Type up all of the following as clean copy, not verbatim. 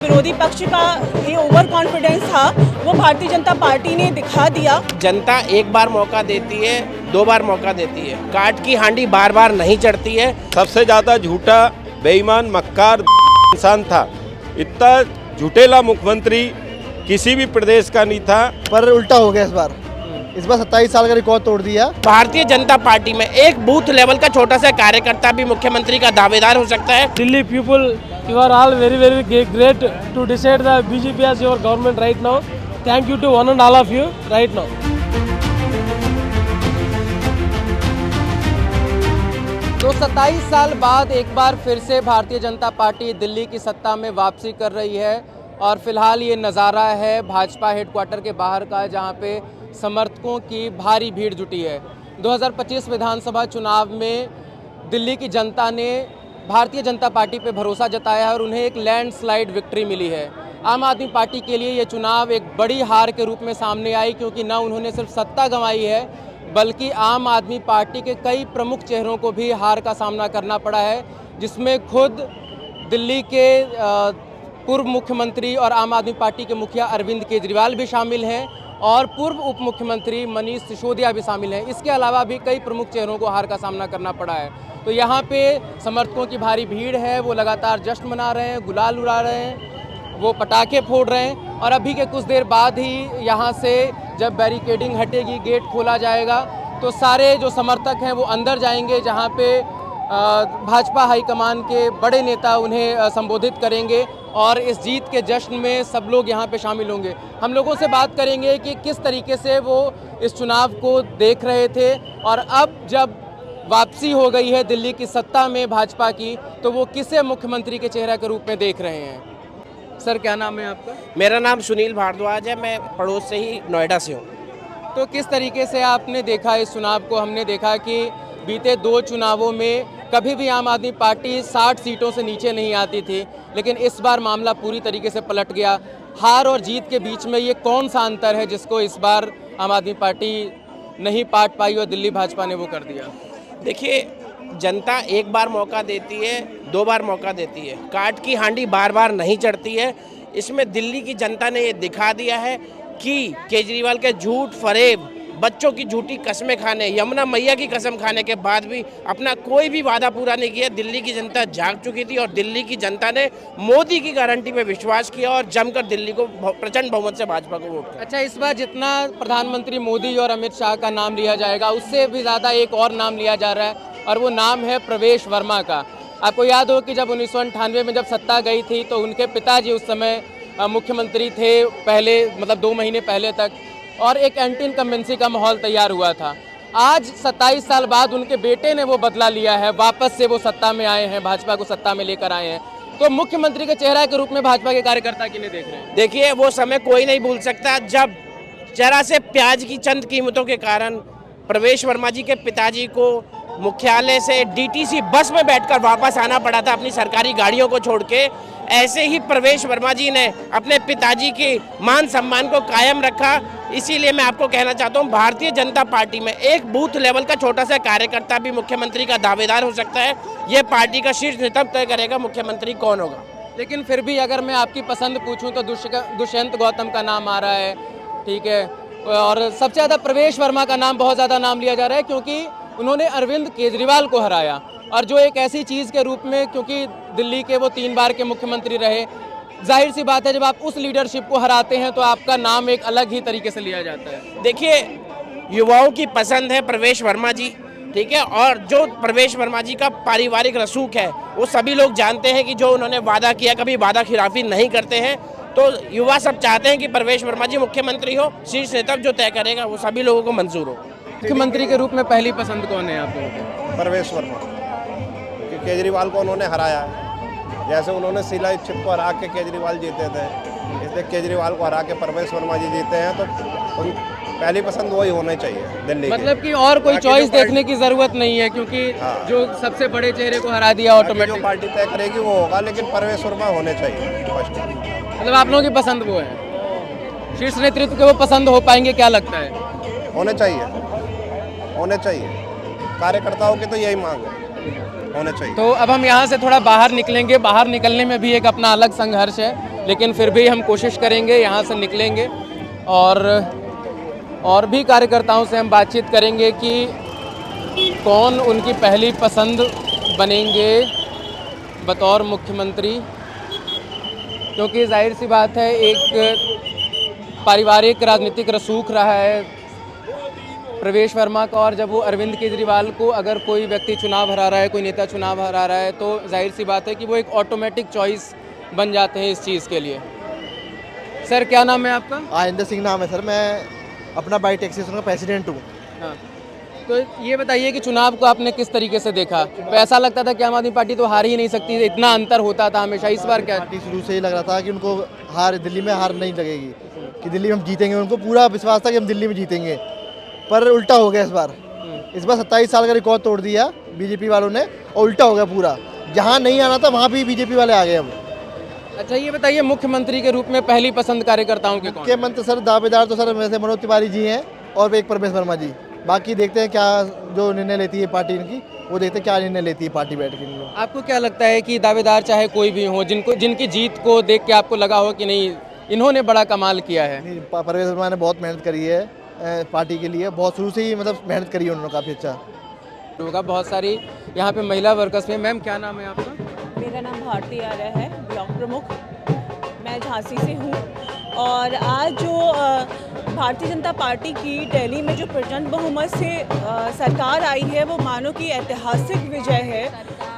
विरोधी पक्ष का ये ओवर कॉन्फिडेंस था वो भारतीय जनता पार्टी ने दिखा दिया। जनता एक बार मौका देती है, दो बार मौका देती है, काट की हांडी बार बार नहीं चढ़ती है। सबसे ज्यादा झूठा बेईमान मक्कार इंसान था। इतना झूठेला मुख्यमंत्री किसी भी प्रदेश का नहीं था। पर उल्टा हो गया इस बार 27 साल का रिकॉर्ड तोड़ दिया। भारतीय जनता पार्टी में एक बूथ लेवल का छोटा सा कार्यकर्ता भी मुख्यमंत्री का दावेदार हो सकता है। Delhi people, you are all very great to decide the BJP as your government right now. Thank you to one and all of you right now. तो 27 साल बाद एक बार फिर से भारतीय जनता पार्टी दिल्ली की सत्ता में वापसी कर रही है और फिलहाल ये नज़ारा है भाजपा हेडक्वार्टर के बाहर का, जहाँ पे समर्थकों की भारी भीड़ जुटी है। 2025 विधानसभा चुनाव में दिल्ली की जनता ने भारतीय जनता पार्टी पे भरोसा जताया है और उन्हें एक लैंडस्लाइड विक्ट्री मिली है। आम आदमी पार्टी के लिए ये चुनाव एक बड़ी हार के रूप में सामने आई, क्योंकि न उन्होंने सिर्फ सत्ता गंवाई है बल्कि आम आदमी पार्टी के कई प्रमुख चेहरों को भी हार का सामना करना पड़ा है, जिसमें खुद दिल्ली के पूर्व मुख्यमंत्री और आम आदमी पार्टी के मुखिया अरविंद केजरीवाल भी शामिल हैं और पूर्व उप मुख्यमंत्री मनीष सिसोदिया भी शामिल हैं। इसके अलावा भी कई प्रमुख चेहरों को हार का सामना करना पड़ा है। तो यहाँ पे समर्थकों की भारी भीड़ है, वो लगातार जश्न मना रहे हैं, गुलाल उड़ा रहे हैं, वो पटाखे फोड़ रहे हैं और अभी के कुछ देर बाद ही यहाँ से जब बैरिकेडिंग हटेगी, गेट खोला जाएगा, तो सारे जो समर्थक हैं वो अंदर जाएंगे, जहाँ पे भाजपा हाईकमान के बड़े नेता उन्हें संबोधित करेंगे और इस जीत के जश्न में सब लोग यहाँ पे शामिल होंगे। हम लोगों से बात करेंगे कि किस तरीके से वो इस चुनाव को देख रहे थे और अब जब वापसी हो गई है दिल्ली की सत्ता में भाजपा की, तो वो किसे मुख्यमंत्री के चेहरे के रूप में देख रहे हैं। सर, क्या नाम है आपका? मेरा नाम सुनील भारद्वाज है, मैं पड़ोस से ही नोएडा से हूँ। तो किस तरीके से आपने देखा इस चुनाव को? हमने देखा कि बीते दो चुनावों में कभी भी आम आदमी पार्टी 60 सीटों से नीचे नहीं आती थी, लेकिन इस बार मामला पूरी तरीके से पलट गया। हार और जीत के बीच में ये कौन सा अंतर है जिसको इस बार आम आदमी पार्टी नहीं पाट पाई और दिल्ली भाजपा ने वो कर दिया? देखिए, जनता एक बार मौका देती है, दो बार मौका देती है, काट की हांडी बार बार नहीं चढ़ती है। इसमें दिल्ली की जनता ने ये दिखा दिया है कि केजरीवाल के झूठ फरेब, बच्चों की झूठी कस्में खाने, यमुना मैया की कसम खाने के बाद भी अपना कोई भी वादा पूरा नहीं किया। दिल्ली की जनता जाग चुकी थी और दिल्ली की जनता ने मोदी की गारंटी पे विश्वास किया और जमकर दिल्ली को प्रचंड बहुमत से भाजपा को वोट किया। अच्छा, इस बार जितना प्रधानमंत्री मोदी और अमित शाह का नाम लिया जाएगा, उससे भी ज़्यादा एक और नाम लिया जा रहा है और वो नाम है प्रवेश वर्मा का। आपको याद हो कि जब 1998 में जब सत्ता गई थी तो उनके पिताजी उस समय मुख्यमंत्री थे, पहले मतलब 2 महीने पहले तक, और एक एंटी इनकम्बेंसी का माहौल तैयार हुआ था। आज 27 साल बाद उनके बेटे ने वो बदला लिया है, वापस से वो सत्ता में आए हैं, भाजपा को सत्ता में लेकर आए हैं। तो मुख्यमंत्री के चेहरा के रूप में भाजपा के कार्यकर्ता किन्हें देख रहे हैं? देखिए, वो समय कोई नहीं भूल सकता जब जरा से प्याज की चंद कीमतों के कारण प्रवेश वर्मा जी के पिताजी को मुख्यालय से डीटीसी बस में बैठकर वापस आना पड़ा था अपनी सरकारी गाड़ियों को छोड़ के। ऐसे ही प्रवेश वर्मा जी ने अपने पिताजी के मान सम्मान को कायम रखा। इसीलिए मैं आपको कहना चाहता हूं, भारतीय जनता पार्टी में एक बूथ लेवल का छोटा सा कार्यकर्ता भी मुख्यमंत्री का दावेदार हो सकता है। ये पार्टी का शीर्ष नेतृत्व तय करेगा मुख्यमंत्री कौन होगा। लेकिन फिर भी अगर मैं आपकी पसंद पूछूं तो दुष्यंत गौतम का नाम आ रहा है, ठीक है, और सबसे ज़्यादा प्रवेश वर्मा का नाम बहुत ज़्यादा नाम लिया जा रहा है, क्योंकि उन्होंने अरविंद केजरीवाल को हराया और जो एक ऐसी चीज़ के रूप में, क्योंकि दिल्ली के वो 3 बार के मुख्यमंत्री रहे, जाहिर सी बात है जब आप उस लीडरशिप को हराते हैं तो आपका नाम एक अलग ही तरीके से लिया जाता है। देखिए, युवाओं की पसंद है प्रवेश वर्मा जी, ठीक है, और जो प्रवेश वर्मा जी का पारिवारिक रसूख है वो सभी लोग जानते हैं कि जो उन्होंने वादा किया कभी वादा खिलाफी नहीं करते हैं। तो युवा सब चाहते हैं कि प्रवेश वर्मा जी मुख्यमंत्री हो, शीर्ष नेतृत्व जो तय करेगा वो सभी लोगों को मंजूर हो। मुख्यमंत्री के रूप में पहली पसंद कौन है आपको? प्रवेश वर्मा, क्योंकि केजरीवाल को उन्होंने हराया है। जैसे उन्होंने शीला दीक्षित को हरा के केजरीवाल जीते थे, इसलिए केजरीवाल को हरा के प्रवेश वर्मा जी जीते हैं, तो पहली पसंद वही होना चाहिए दिल्ली। मतलब कि और कोई चॉइस देखने की जरूरत नहीं है, क्योंकि जो सबसे बड़े चेहरे को हरा दिया ऑटोमेटिक जो पार्टी तय करेगी वो होगा, लेकिन प्रवेश वर्मा होने चाहिए फर्स्ट। मतलब आप लोगों की पसंद वो है, शीर्ष नेतृत्व के वो पसंद हो पाएंगे, क्या लगता है? होने चाहिए, होने चाहिए। कार्यकर्ताओं की तो यही मांग है, होने चाहिए। तो अब हम यहाँ से थोड़ा बाहर निकलेंगे। बाहर निकलने में भी एक अपना अलग संघर्ष है। लेकिन फिर भी हम कोशिश करेंगे, यहाँ से निकलेंगे और भी कार्यकर्ताओं से हम बातचीत करेंगे कि कौन उनकी पहली पसंद बनेंगे बतौर मुख्यमंत्री, क्योंकि जाहिर सी बात है एक पारिवारिक राजनीतिक रसूख रहा है प्रवेश वर्मा का, और जब वो अरविंद केजरीवाल को अगर कोई व्यक्ति चुनाव हरा रहा है, कोई नेता चुनाव हरा रहा है, तो जाहिर सी बात है कि वो एक ऑटोमेटिक चॉइस बन जाते हैं इस चीज़ के लिए। सर क्या नाम है आपका? आइंदर सिंह नाम है सर, मैं अपना बाइट एसोसिएशन का प्रेसिडेंट हूँ। हाँ, तो ये बताइए कि चुनाव को आपने किस तरीके से देखा? तो ऐसा लगता था कि आम आदमी पार्टी तो हार ही नहीं सकती, इतना अंतर होता था हमेशा, इस बार क्या? पार्टी शुरू से ही लग रहा था कि उनको दिल्ली में हार नहीं लगेगी, कि दिल्ली में हम जीतेंगे, उनको पूरा विश्वास था कि हम दिल्ली में जीतेंगे, पर उल्टा हो गया इस बार 27 साल का रिकॉर्ड तोड़ दिया बीजेपी वालों ने, और उल्टा हो गया पूरा, जहाँ नहीं आना था वहाँ भी बीजेपी वाले आ गए अब। अच्छा ये बताइए, मुख्यमंत्री के रूप में पहली पसंद कार्यकर्ताओं के कौन? मुख्यमंत्री सर दावेदार तो सर वैसे मनोज तिवारी जी हैं और एक प्रवेश वर्मा जी, बाकी देखते हैं क्या जो निर्णय लेती है पार्टी इनकी, वो देखते हैं क्या निर्णय लेती है पार्टी बैठ के इन लोग। आपको क्या लगता है कि दावेदार चाहे कोई भी हो, जिनकी जीत को देख के आपको लगा हो कि नहीं इन्होंने बड़ा कमाल किया है? नहीं, प्रवेश वर्मा ने बहुत मेहनत करी है पार्टी के लिए, बहुत शुरू से ही मतलब मेहनत करी है उन्होंने, काफ़ी अच्छा होगा। बहुत सारी यहाँ पे महिला वर्कर्स में। मैम क्या नाम है आपका? मेरा नाम भारती आर्य है, ब्लॉक प्रमुख, मैं झांसी से हूँ। और आज जो भारतीय जनता पार्टी की दिल्ली में जो प्रचंड बहुमत से सरकार आई है, वो मानो कि ऐतिहासिक विजय है।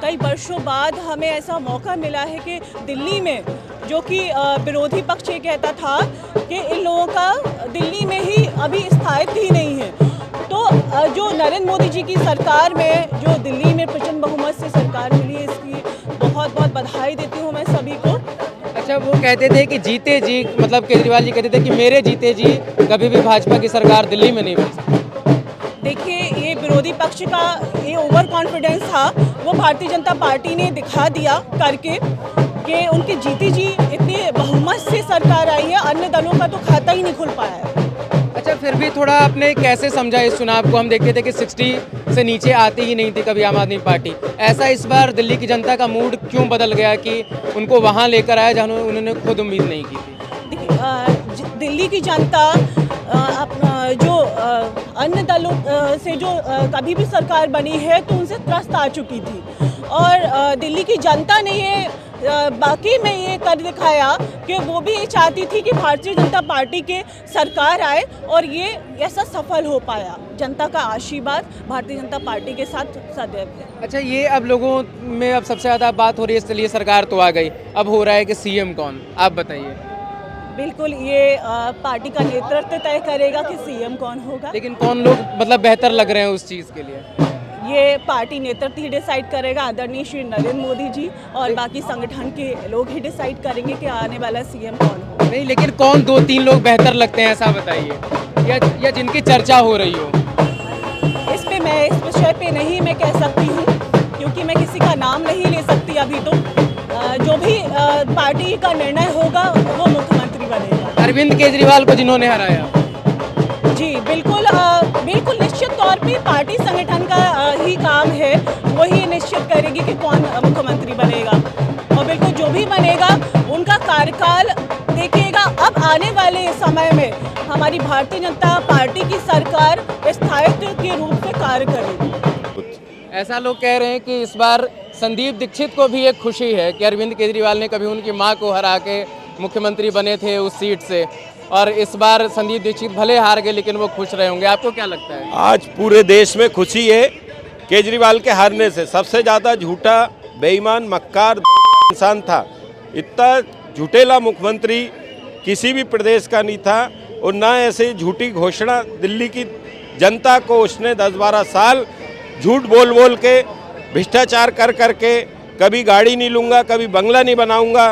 कई वर्षों बाद हमें ऐसा मौका मिला है कि दिल्ली में, जो कि विरोधी पक्ष ये कहता था कि इन लोगों का दिल्ली में ही अभी स्थायित्व ही नहीं है, तो जो नरेंद्र मोदी जी की सरकार में जो दिल्ली में प्रचंड बहुमत से सरकार मिली है, इसकी बहुत बहुत बधाई देती हूँ मैं सभी को। अच्छा वो कहते थे कि जीते जी, मतलब केजरीवाल जी कहते थे कि मेरे जीते जी कभी भी भाजपा की सरकार दिल्ली में नहीं बन सकती। देखिए, ये विरोधी पक्ष का ये ओवर कॉन्फिडेंस था, वो भारतीय जनता पार्टी ने दिखा दिया करके कि उनकी जीती जी इतनी बहुमत से सरकार आई है, अन्य दलों का तो खाता ही नहीं खुल पाया है। अच्छा फिर भी थोड़ा आपने कैसे समझा इस चुनाव को? हम देखते थे कि 60 से नीचे आती ही नहीं थी कभी आम आदमी पार्टी, ऐसा इस बार दिल्ली की जनता का मूड क्यों बदल गया कि उनको वहाँ लेकर आया जहाँ उन्होंने खुद उम्मीद नहीं की थी? देखिए, दिल्ली की जनता जो अन्य दलों से जो कभी भी सरकार बनी है तो उनसे त्रस्त आ चुकी थी, और दिल्ली की जनता ने ये बाकी में ये कर दिखाया कि वो भी ये चाहती थी कि भारतीय जनता पार्टी के सरकार आए, और ये ऐसा सफल हो पाया। जनता का आशीर्वाद भारतीय जनता पार्टी के साथ सदैव है। अच्छा ये अब लोगों में अब सबसे ज़्यादा बात हो रही है, चलिए सरकार तो आ गई, अब हो रहा है कि सीएम कौन, आप बताइए। बिल्कुल, ये पार्टी का नेतृत्व तय करेगा कि सीएम कौन होगा। लेकिन कौन लोग मतलब बेहतर लग रहे हैं उस चीज़ के लिए? ये पार्टी नेतृत्व ही डिसाइड करेगा, आदरणीय श्री नरेंद्र मोदी जी, और बाकी संगठन के लोग ही डिसाइड करेंगे कि आने वाला सीएम कौन हो। नहीं, लेकिन कौन 2-3 लोग बेहतर लगते हैं ऐसा बताइए, या जिनकी चर्चा हो रही हो? इस पे मैं इस विषय पे नहीं मैं कह सकती हूँ, क्योंकि मैं किसी का नाम नहीं ले सकती अभी। तो जो भी पार्टी का निर्णय होगा वो मुख्यमंत्री बनेगा। अरविंद केजरीवाल को जिन्होंने हराया? जी बिल्कुल, बिल्कुल निश्चित तौर पे पार्टी संगठन का ही काम है, वही निश्चित करेगी कि कौन मुख्यमंत्री बनेगा, और बिल्कुल जो भी बनेगा उनका कार्यकाल देखिएगा। अब आने वाले समय में हमारी भारतीय जनता पार्टी की सरकार स्थायित्व के रूप में कार्य करेगी। ऐसा लोग कह रहे हैं कि इस बार संदीप दीक्षित को भी एक खुशी है कि अरविंद केजरीवाल ने कभी उनकी मां को हरा के मुख्यमंत्री बने थे उस सीट से, और इस बार संदीप दीक्षित भले हार गए लेकिन वो खुश रहे होंगे। आपको क्या लगता है? आज पूरे देश में खुशी है केजरीवाल के हारने से। सबसे ज़्यादा झूठा, बेईमान, मक्कार इंसान था। इतना झूठेला मुख्यमंत्री किसी भी प्रदेश का नहीं था, और ना ऐसे झूठी घोषणा दिल्ली की जनता को उसने 10-12 साल झूठ बोल बोल के, भ्रष्टाचार कर करके, कभी गाड़ी नहीं लूँगा, कभी बंगला नहीं बनाऊँगा,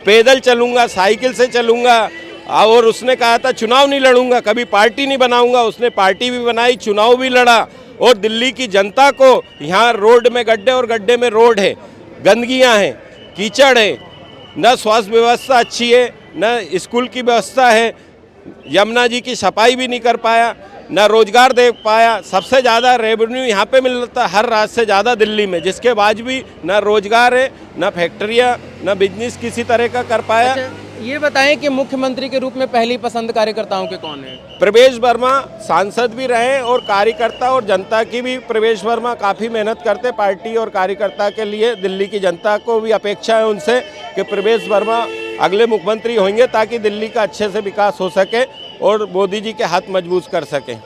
पैदल चलूँगा, साइकिल से चलूँगा, और उसने कहा था चुनाव नहीं लड़ूंगा, कभी पार्टी नहीं बनाऊंगा। उसने पार्टी भी बनाई, चुनाव भी लड़ा, और दिल्ली की जनता को यहाँ रोड में गड्ढे और गड्ढे में रोड है, गंदगियाँ हैं, कीचड़ है, न स्वास्थ्य व्यवस्था अच्छी है, न स्कूल की व्यवस्था है, यमुना जी की सफाई भी नहीं कर पाया, न रोजगार दे पाया। सबसे ज़्यादा रेवेन्यू यहाँ पे मिलता हर राज्य से ज़्यादा दिल्ली में, जिसके बाद भी न रोजगार है, न फैक्ट्रियाँ, न बिजनेस किसी तरह का कर पाया। ये बताएं कि मुख्यमंत्री के रूप में पहली पसंद कार्यकर्ताओं के कौन है? प्रवेश वर्मा सांसद भी रहे और कार्यकर्ता और जनता की भी प्रवेश वर्मा काफ़ी मेहनत करते पार्टी और कार्यकर्ता के लिए। दिल्ली की जनता को भी अपेक्षा है उनसे कि प्रवेश वर्मा अगले मुख्यमंत्री होंगे ताकि दिल्ली का अच्छे से विकास हो सके और मोदी जी के हाथ मजबूत कर सकें।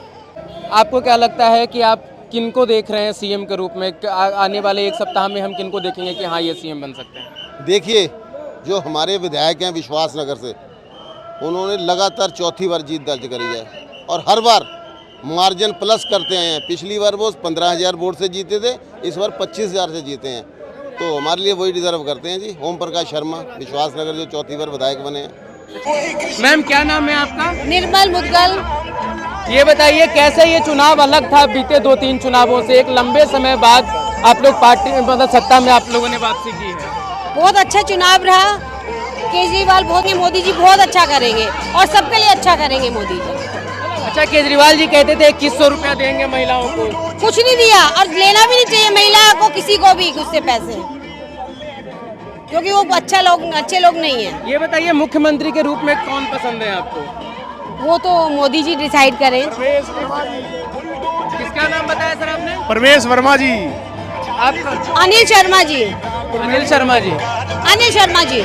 आपको क्या लगता है कि आप किनको देख रहे हैं सीएम के रूप में? आने वाले एक सप्ताह में हम किनको देखेंगे कि हाँ ये सीएम बन सकते हैं? देखिए, जो हमारे विधायक हैं विश्वास नगर से, उन्होंने लगातार चौथी बार जीत दर्ज करी है और हर बार मार्जिन प्लस करते हैं। पिछली बार वो 15,000 वोट से जीते थे, इस बार 25,000 से जीते हैं, तो हमारे लिए वही डिजर्व करते हैं जी। ओम प्रकाश शर्मा विश्वास नगर जो चौथी बार विधायक बने हैं। मैम क्या नाम है आपका? निर्मल मुदगल। ये बताइए कैसे ये चुनाव अलग था बीते 2-3 चुनावों से? एक लंबे समय बाद आप लोग पार्टी मतलब सत्ता में आप लोगों ने वापसी की है। बहुत अच्छा चुनाव रहा। केजरीवाल मोदी जी बहुत अच्छा करेंगे और सबके लिए अच्छा करेंगे मोदी जी। अच्छा, केजरीवाल जी कहते थे 2100 रुपया देंगे महिलाओं को, कुछ नहीं दिया और लेना भी नहीं चाहिए महिला को किसी को भी उससे पैसे, क्योंकि वो अच्छे लोग नहीं है। ये बताइए मुख्यमंत्री के रूप में कौन पसंद है आपको? वो तो मोदी जी डिसाइड करें। किसका नाम बताया सर आपने? प्रवेश वर्मा जी। आप? अनिल शर्मा जी। अनिल शर्मा जी। अनिल शर्मा जी।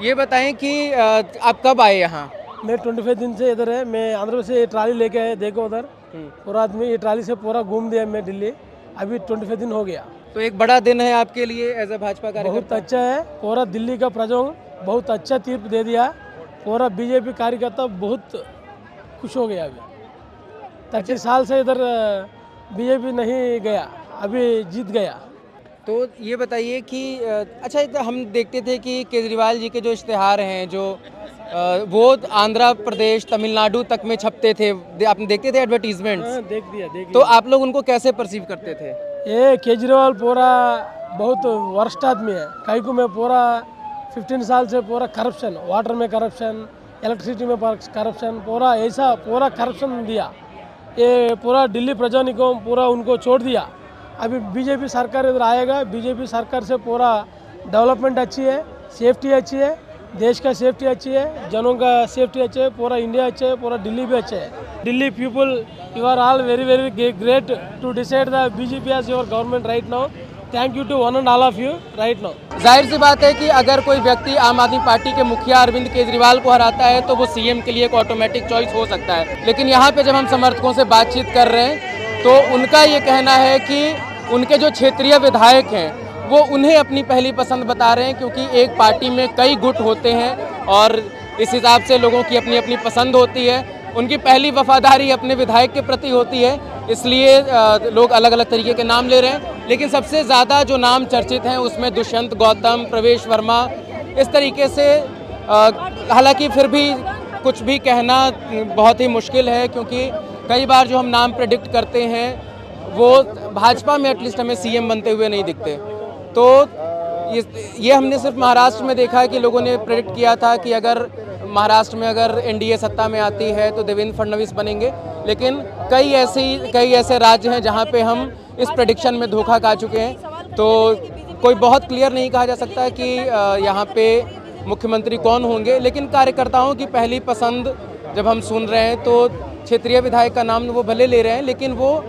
ये बताएं कि आप कब आए यहाँ? मैं 25 दिन से इधर है। मैं आंध्र प्रदेश से ये ट्राली लेके आए, देखो उधर पूरा आदमी ये ट्राली से पूरा घूम दिया मैं दिल्ली। अभी 25 दिन हो गया। तो एक बड़ा दिन है आपके लिए एज ए भाजपा बहुत कार्यकर्ता। अच्छा है। पूरा दिल्ली का प्रजों बहुत अच्छा तीर्प दे दिया। पूरा बीजेपी कार्यकर्ता बहुत खुश हो गया। अभी 25 साल से इधर बीजेपी नहीं गया, अभी जीत गया। तो ये बताइए कि अच्छा हम देखते थे कि केजरीवाल जी के जो इश्तिहार हैं जो वो आंध्र प्रदेश तमिलनाडु तक में छपते थे, आपने देखते थे एडवर्टीजमेंट्स? देख दिया। तो आप लोग उनको कैसे परसीव करते थे? ये केजरीवाल पूरा बहुत वर्स्ट आदमी है। कई को मैं पूरा 15 साल से पूरा करप्शन, वाटर में करप्शन, इलेक्ट्रिसिटी में करप्शन, पूरा ऐसा पूरा करप्शन दिया। ये पूरा दिल्ली प्रजानिकों पूरा उनको छोड़ दिया। अभी बीजेपी सरकार इधर आएगा। बीजेपी सरकार से पूरा डेवलपमेंट अच्छी है, सेफ्टी अच्छी है, देश का सेफ्टी अच्छी है, जनों का सेफ्टी अच्छी है, पूरा इंडिया अच्छा है, पूरा दिल्ली भी अच्छा है। Delhi people, you are all very very great to decide the BJP as your government right now. Thank you to one and all of you right now. जाहिर सी बात है कि अगर कोई व्यक्ति आम आदमी पार्टी के मुखिया अरविंद केजरीवाल को हराता है तो वो सीएम के लिए एक ऑटोमेटिक चॉइस हो सकता है। लेकिन यहाँ पे जब हम समर्थकों से बातचीत कर रहे हैं तो उनका ये कहना है कि उनके जो क्षेत्रीय विधायक हैं वो उन्हें अपनी पहली पसंद बता रहे हैं, क्योंकि एक पार्टी में कई गुट होते हैं और इस हिसाब से लोगों की अपनी अपनी पसंद होती है। उनकी पहली वफादारी अपने विधायक के प्रति होती है, इसलिए लोग अलग अलग तरीके के नाम ले रहे हैं। लेकिन सबसे ज़्यादा जो नाम चर्चित हैं उसमें दुष्यंत गौतम, प्रवेश वर्मा, इस तरीके से हालांकि फिर भी कुछ भी कहना बहुत ही मुश्किल है, क्योंकि कई बार जो हम नाम प्रेडिक्ट करते हैं वो भाजपा में एटलीस्ट हमें सीएम बनते हुए नहीं दिखते। तो ये हमने सिर्फ महाराष्ट्र में देखा है कि लोगों ने प्रेडिक्ट किया था कि अगर महाराष्ट्र में अगर एनडीए सत्ता में आती है तो देवेंद्र फडणवीस बनेंगे। लेकिन कई ऐसे राज्य हैं जहां पे हम इस प्रेडिक्शन में धोखा खा चुके हैं। तो कोई बहुत क्लियर नहीं कहा जा सकता कि यहाँ पे मुख्यमंत्री कौन होंगे। लेकिन कार्यकर्ताओं की पहली पसंद जब हम सुन रहे हैं तो क्षेत्रीय विधायक का नाम वो भले ले रहे हैं, लेकिन वो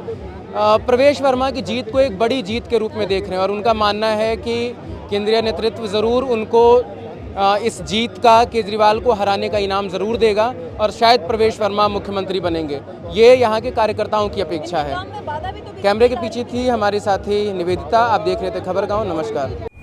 प्रवेश वर्मा की जीत को एक बड़ी जीत के रूप में देख रहे हैं और उनका मानना है कि केंद्रीय नेतृत्व ज़रूर उनको इस जीत का, केजरीवाल को हराने का इनाम ज़रूर देगा और शायद प्रवेश वर्मा मुख्यमंत्री बनेंगे। ये यहाँ के कार्यकर्ताओं की अपेक्षा है। कैमरे के पीछे थी हमारे साथी निवेदिता। आप देख रहे थे खबर गाँव। नमस्कार।